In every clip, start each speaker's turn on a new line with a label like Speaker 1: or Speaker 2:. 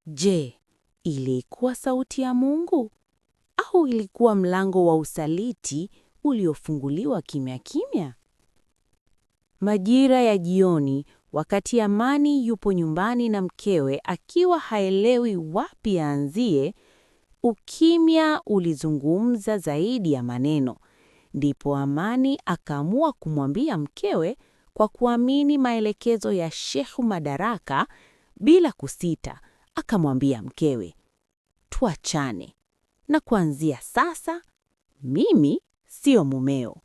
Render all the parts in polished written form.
Speaker 1: Je, ilikuwa sauti ya Mungu au ilikuwa mlango wa usaliti uliofunguliwa kimya kimya? Majira ya jioni, wakati Amani yupo nyumbani na mkewe akiwa haelewi wapi aanzie, ukimya ulizungumza zaidi ya maneno. Ndipo Amani akaamua kumwambia mkewe kwa kuamini maelekezo ya Sheikh Madaraka bila kusita. Akamwambia mkewe, tuachane, na kuanzia sasa mimi sio mumeo.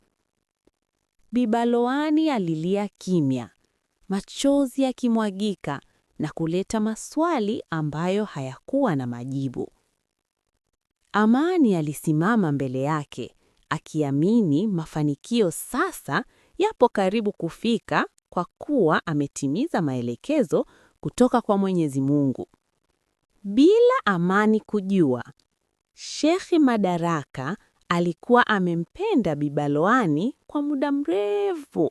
Speaker 1: Bi Baloani alilia kimya, machozi yakimwagika na kuleta maswali ambayo hayakuwa na majibu. Amani alisimama mbele yake, akiamini mafanikio sasa yapo karibu kufika kwa kuwa ametimiza maelekezo kutoka kwa Mwenyezi Mungu. Bila Amani kujua, Sheikh Madaraka alikuwa amempenda Bi Baloani kwa muda mrefu,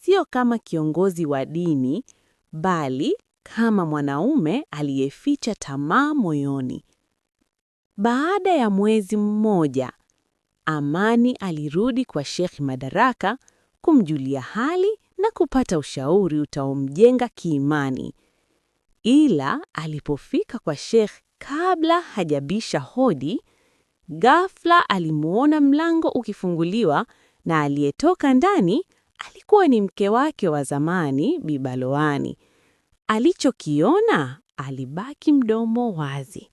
Speaker 1: sio kama kiongozi wa dini, bali kama mwanaume aliyeficha tamaa moyoni. Baada ya mwezi mmoja, Amani alirudi kwa Sheikh Madaraka kumjulia hali na kupata ushauri utaomjenga kiimani. Ila alipofika kwa Sheikh kabla hajabisha hodi, ghafla alimuona mlango ukifunguliwa na aliyetoka ndani alikuwa ni mke wake wa zamani, Bi Baloani. Alichokiona, alibaki mdomo wazi.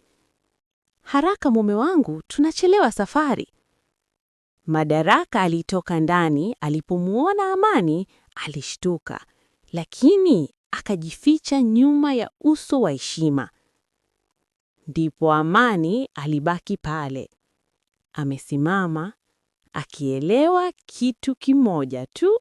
Speaker 1: Haraka mume wangu, tunachelewa safari. Madaraka alitoka ndani, alipomuona Amani, alishtuka, lakini akajificha nyuma ya uso wa heshima. Ndipo Amani alibaki pale, amesimama, akielewa kitu kimoja tu.